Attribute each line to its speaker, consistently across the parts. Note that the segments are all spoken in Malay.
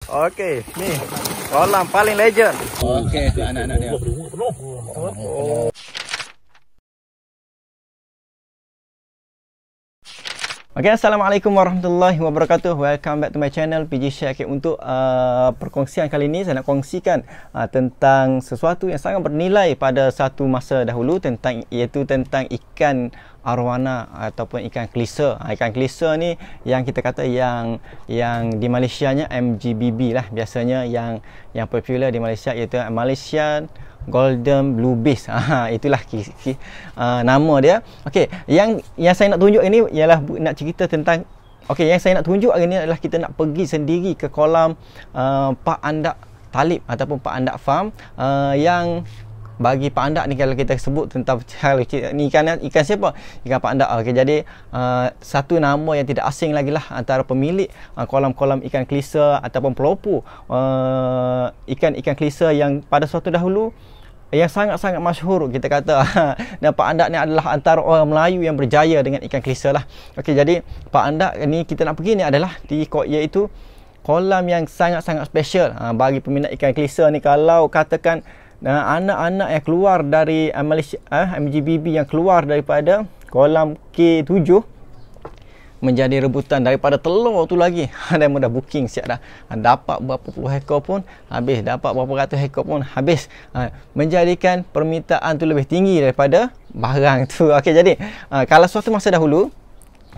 Speaker 1: Okey, ni kolam paling legend.
Speaker 2: Okey, tu anak-anak dia.
Speaker 1: Okay, Assalamualaikum warahmatullahi wabarakatuh. Welcome back to my channel PG Share. Okay, untuk perkongsian kali ini saya nak kongsikan tentang sesuatu yang sangat bernilai pada satu masa dahulu, iaitu tentang ikan arwana ataupun ikan klisa. Ikan klisa ni yang kita kata yang di Malaysianya MGBB lah, biasanya yang popular di Malaysia iaitu Malaysian Golden Blue Bass. Itulah nama dia. Okey, yang saya nak tunjuk ini ialah nak cerita tentang yang saya nak tunjuk hari ini adalah kita nak pergi sendiri ke kolam Pak Andak Talib ataupun Pak Andak Farm, yang bagi Pak Andak ni, kalau kita sebut tentang ni ikan siapa? Ikan Pak Andak. Okey, jadi satu nama yang tidak asing lagi lah antara pemilik kolam-kolam ikan klisa ataupun pelopor ikan klisa yang pada suatu dahulu yang sangat-sangat masyhur, kita kata. Dan Pak Andak ni adalah antara orang Melayu yang berjaya dengan ikan klisa lah. Okey, jadi Pak Andak ni kita nak pergi ni adalah iaitu kolam yang sangat-sangat special bagi peminat ikan klisa ni. Kalau katakan anak-anak yang keluar dari Malaysia, MGBB yang keluar daripada kolam K7 menjadi rebutan daripada telur tu lagi. Dia dah booking siap dah. Dapat berapa puluh ekor pun habis, dapat berapa ratus ekor pun habis. Menjadikan permintaan tu lebih tinggi daripada barang tu. Okey, jadi kalau suatu masa dahulu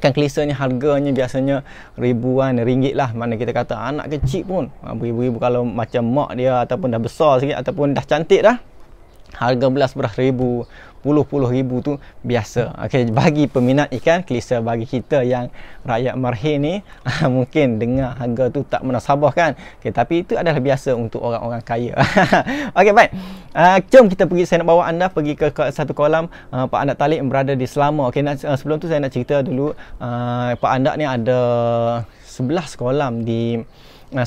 Speaker 1: ikan klisa ni harganya biasanya ribuan ringgit lah. Mana kita kata anak kecil pun beribu-ribu, kalau macam mak dia ataupun dah besar sikit ataupun dah cantik dah, harga belas ribu, puluh ribu tu biasa. Okey, bagi peminat ikan klisa, bagi kita yang rakyat marhir ni mungkin dengar harga tu tak menasabah kan. Okey, tapi itu adalah biasa untuk orang-orang kaya. Okey, baik. Jom kita pergi. Saya nak bawa anda pergi ke satu kolam Pak Andak Talib yang berada di Selama. Okey, sebelum tu saya nak cerita dulu, Pak Andak ni ada 11 kolam di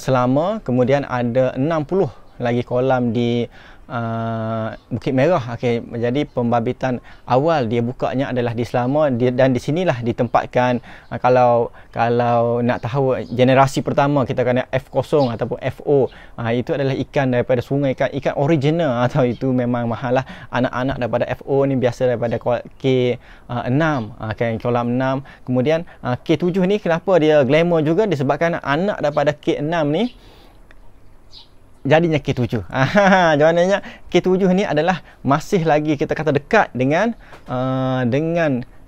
Speaker 1: Selama, kemudian ada 60 lagi kolam di Bukit Merah. Okey, jadi pembabitan awal dia bukanya adalah di Selama, dan di sinilah ditempatkan kalau nak tahu generasi pertama, kita kena F0 ataupun FO, itu adalah ikan daripada sungai, ikan original, atau itu memang mahal lah. Anak-anak daripada FO ni biasa daripada K6, kolam 6. Kemudian K7 ni kenapa dia glamour juga, disebabkan anak daripada K6 ni jadinya K7. Jawabannya K7 ni adalah masih lagi kita kata dekat dengan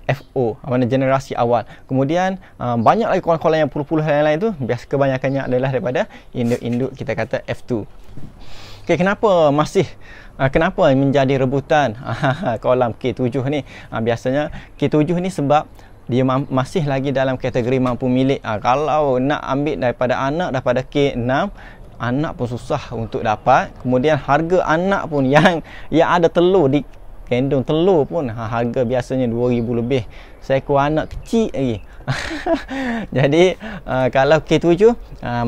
Speaker 1: FO, mana generasi awal. Kemudian banyak lagi kolam-kolam yang puluh-puluh lain-lain tu biasa kebanyakannya adalah daripada induk-induk, kita kata F2. Okey, kenapa menjadi rebutan kolam K7 ni? Biasanya K7 ni sebab dia masih lagi dalam kategori mampu milik. Kalau nak ambil daripada anak daripada K6, anak pun susah untuk dapat. Kemudian harga anak pun yang ada telur di kandung telur pun harga biasanya 2,000 lebih. Seekor anak kecil lagi. Jadi kalau K7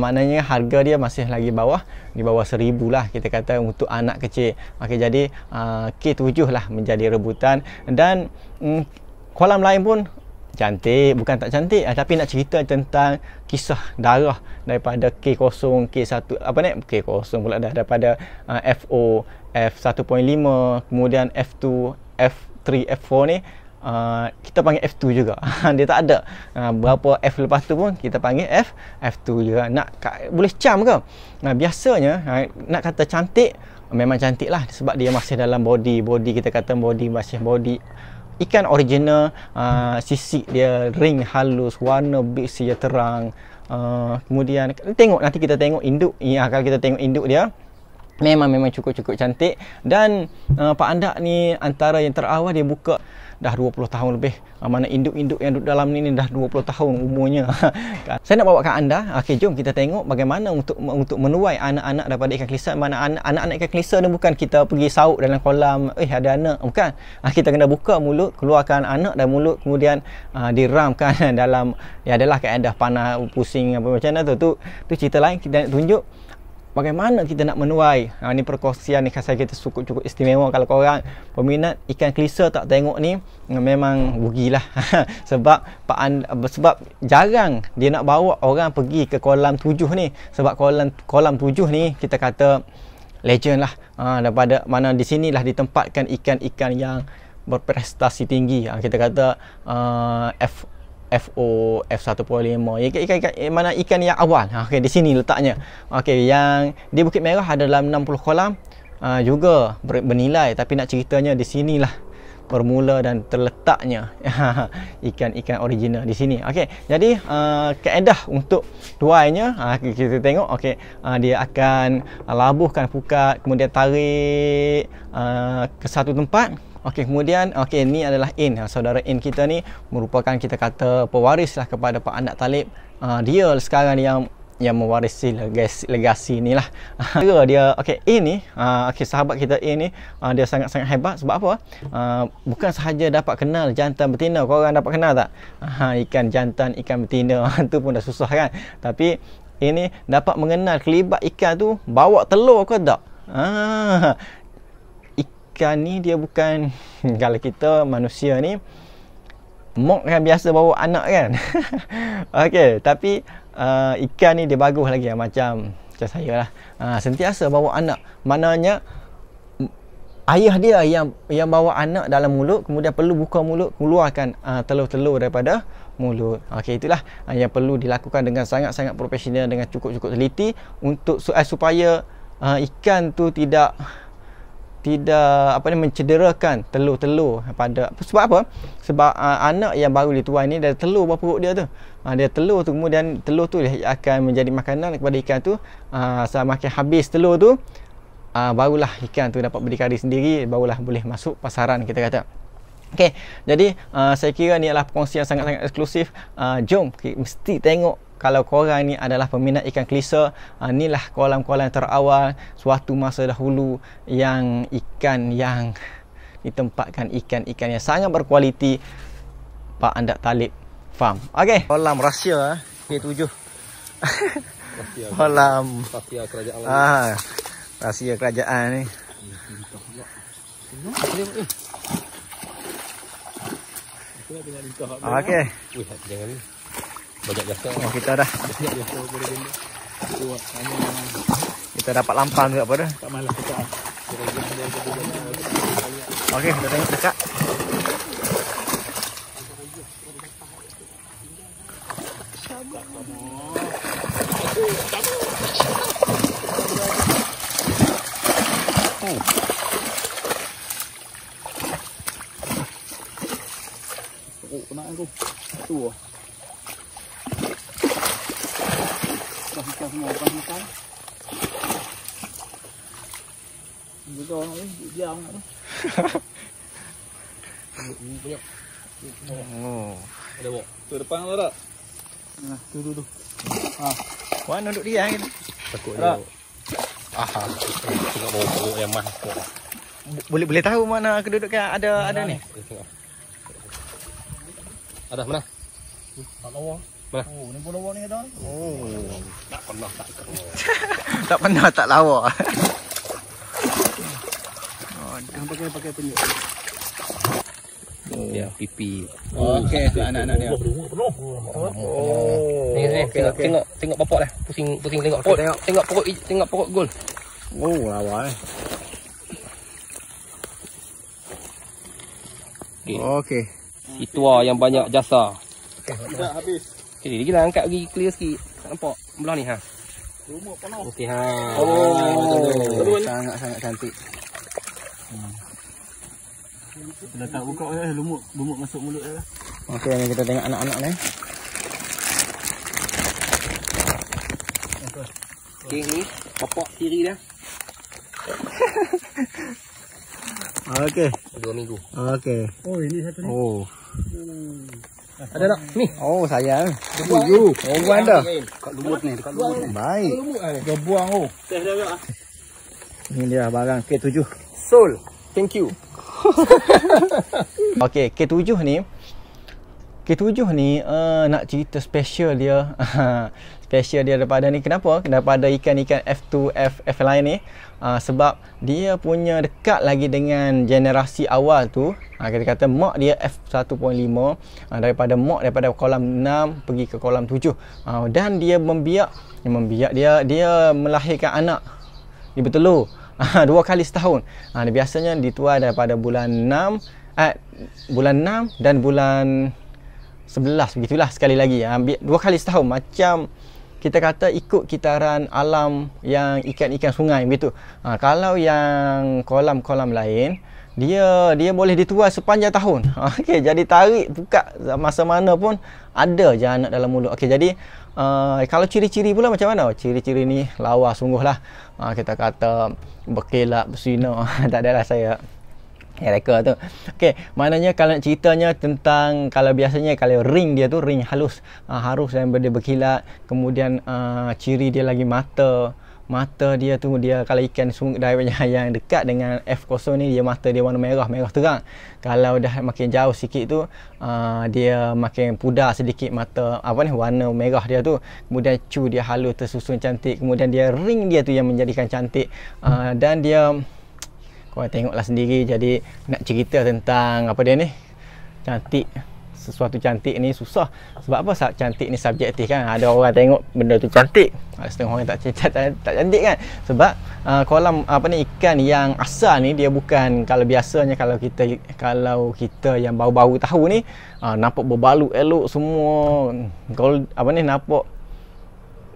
Speaker 1: maknanya harga dia masih lagi di bawah 1,000 lah, kita kata, untuk anak kecil. Okey, jadi K7 lah menjadi rebutan. Dan kolam lain pun cantik, bukan tak cantik, tapi nak cerita tentang kisah darah daripada K0, K1, K0 pula dah, daripada FO, F1.5, kemudian F2, F3, F4 ni kita panggil F2 juga. Dia tak ada berapa F lepas tu pun kita panggil F2 juga. Boleh cam ke? Biasanya nak kata cantik, memang cantik lah, sebab dia masih dalam body kita kata masih body ikan original. Sisik dia ring halus, warna big dia terang. Kemudian nanti kita tengok induk. Kalau kita tengok induk dia memang cukup cantik. Dan Pak Andak ni antara yang terawal, dia buka dah 20 tahun lebih. Mana induk-induk yang duduk dalam ni dah 20 tahun umurnya. Saya nak bawa kat anda. Okey, jom kita tengok bagaimana untuk menuai anak-anak daripada ikan klisa. Mana anak-anak ikan klisa ni bukan kita pergi sauk dalam kolam, ada anak, bukan. Kita kena buka mulut, keluarkan anak dan mulut, kemudian diramkan dalam, adalah kaedah panah pusing apa macam mana tu cerita lain. Kita nak tunjuk bagaimana kita nak menuai. Ni perkongsian ni saya kita cukup istimewa. Kalau korang peminat ikan kelisa tak tengok ni, memang rugilah. sebab jarang dia nak bawa orang pergi ke kolam 7 ni. Sebab kolam 7 ni kita kata legend lah. Daripada mana di sinilah ditempatkan ikan-ikan yang berprestasi tinggi. Kita kata FO F1.5, ikan mana ikan yang awal. Okey, di sini letaknya. Okey, yang di Bukit Merah ada dalam 60 kolam juga bernilai, tapi nak ceritanya di sinilah bermula dan terletaknya ikan-ikan original di sini. Okey, jadi kaedah untuk tuainya kita tengok. Okey, dia akan labuhkan pukat, kemudian tarik ke satu tempat. Okey, kemudian ni adalah In. Saudara In kita ni merupakan kita kata pewaris lah kepada Pak Andak Talib. Dia sekarang yang mewarisi legasi ni lah. Dia In ni, sahabat kita In ni, dia sangat-sangat hebat. Sebab apa? Bukan sahaja dapat kenal jantan betina. Korang dapat kenal tak? Ikan jantan, ikan betina tu pun dah susah kan. Tapi ini dapat mengenal kelibat ikan tu bawa telur ke tak. Ikan ni dia bukan kalau kita manusia ni mok kan biasa bawa anak kan. Okey, tapi ikan ni dia bagus lagi macam saya lah. Sentiasa bawa anak. Maknanya ayah dia yang bawa anak dalam mulut, kemudian perlu buka mulut, keluarkan telur-telur daripada mulut. Okey, itulah yang perlu dilakukan dengan sangat-sangat profesional, dengan cukup-cukup teliti untuk supaya ikan tu tidak mencederakan telur-telur pada. Sebab apa? Sebab anak yang baru dituai ni dia telur bawah perut dia tu. Dia telur tu, kemudian telur tu akan menjadi makanan kepada ikan tu. Semakin habis telur tu, barulah ikan tu dapat berdikari sendiri, barulah boleh masuk pasaran kita kata. Okey, jadi saya kira ni adalah perkongsian sangat-sangat eksklusif. Jom mesti tengok. Kalau korang ni adalah peminat ikan kelisa, inilah kolam-kolam terawal suatu masa dahulu yang ditempatkan ikan-ikan yang sangat berkualiti Pak Andak Talib Farm. Okey, kolam rahsia K7. Kolam rahsia kerajaan. Rahsia kerajaan ni. Okey. Jangan ni. Banyak jasa. Kita dapat lampang juga pada. Tak malas dekat. Okey, kita tengok dekat. Oh, kena aku. Tu. Kita semua ikan. Juga orang ni diam tu. Ada bok. Tu depan tu tak? Tu. Wan duduk dia kan. Takut dia. Tengok bau yang mah. Boleh tahu mana kedudukan ada ni. Ada mana? Tak tahu. Mana? Oh, ni bola ni ada ni. Oh, tak pernah tak. Tak pernah tak lawa. Dia pakai penyuk. Ya, pipi. Okey, tu anak-anak dia. Oh. Ni tengok bapak dah. Pusing tengok pot. Tengok pokok gol. Oh, lawa. Okey. Itu yang banyak jasa. Okey, dah habis. Okay, lagi lah angkat lagi clear sikit. Tak nampak belah ni Lumut penuh. Okey sangat-sangat cantik. Dah tak buka lumut masuk mulut dah. Okey, ni kita tengok anak-anak ni. Okey, ni bapak tiri dah. Okey. 2 minggu. Okey. Oh, ini satu ni. Oh. Ada tak? Ni. Oh, sayang. Oh, buang dah. Dekat lumut ni, Baik. Dia buang Teh dah tak? Ini dia barang K7. Soul. Thank you. Okey, K7 ni K7 ni nak cerita special dia. Special dia daripada ni. Kenapa? Daripada ikan-ikan F2, F lain ni. Sebab dia punya dekat lagi dengan generasi awal tu. Kita kata mak dia F1.5. Daripada kolam 6 pergi ke kolam 7. Dan dia membiak. Dia melahirkan anak. Dia bertelur. 2 kali setahun. Biasanya dituai daripada bulan 6 dan bulan 11 begitulah sekali lagi. Ambil 2 kali setahun, macam kita kata ikut kitaran alam yang ikan-ikan sungai begitu. Kalau yang kolam-kolam lain, dia boleh dituai sepanjang tahun. Okey, jadi tarik buka masa mana pun ada je anak dalam mulut. Okey, jadi kalau ciri-ciri pula macam mana? Ciri-ciri ni lawa sungguhlah. Kita kata berkilat, bersinar. Tak adalah saya reka tu. Okey, maknanya kalau nak ceritanya tentang, kalau biasanya kalau ring dia tu ring halus, harus dan dia berkilat. Kemudian ciri dia lagi mata dia tu, dia kalau ikan yang dekat dengan F0 ni, dia mata dia warna merah terang. Kalau dah makin jauh sikit tu, dia makin pudar sedikit mata, warna merah dia tu. Kemudian cu dia halus, tersusun cantik. Kemudian dia ring dia tu yang menjadikan cantik. Dan dia, korang tengoklah sendiri. Jadi nak cerita tentang apa dia ni, cantik, sesuatu cantik ni susah. Sebab apa? Cantik ni subjektif kan. Ada orang tengok benda tu cantik, setengah orang tak cantik kan. Sebab kolam ikan yang asal ni dia bukan, kalau biasanya kalau kita yang baru-baru tahu ni, nampak berbalut elok semua,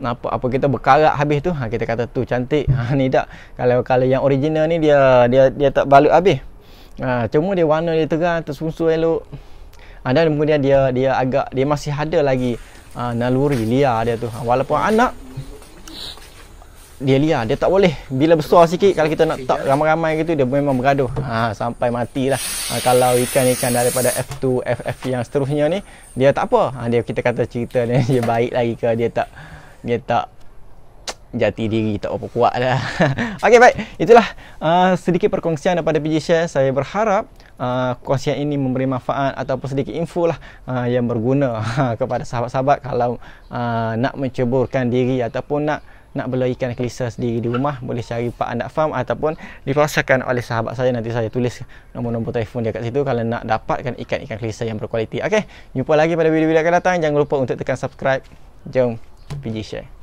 Speaker 1: nampak apa kita berkarat habis tu, kita kata tu cantik. Ni tak. Kalau yang original ni dia tak balut habis. Cuma dia warna dia terang, tersusun elok. Dan kemudian dia masih ada lagi naluri liar dia tu. Walaupun anak dia liar, dia tak boleh. Bila besar sikit, kalau kita nak tak ramai-ramai gitu, dia memang bergaduh sampai matilah. Kalau ikan-ikan daripada F2, FF yang seterusnya ni, dia tak apa. Kita kata cerita dia baik lagi ke, dia tak jati diri, tak apa kuat dah. Okey, baik. Itulah sedikit perkongsian daripada PG Share. Saya berharap kongsian ini memberi manfaat ataupun sedikit info lah yang berguna kepada sahabat-sahabat kalau nak menceburkan diri ataupun nak bela ikan kelisa sendiri di rumah. Boleh cari Pak Andak Farm ataupun diperasakan oleh sahabat saya. Nanti saya tulis nombor-nombor telefon dia kat situ kalau nak dapatkan ikan-ikan kelisa yang berkualiti. Okey, jumpa lagi pada video-video akan datang. Jangan lupa untuk tekan subscribe. Jom PG Share.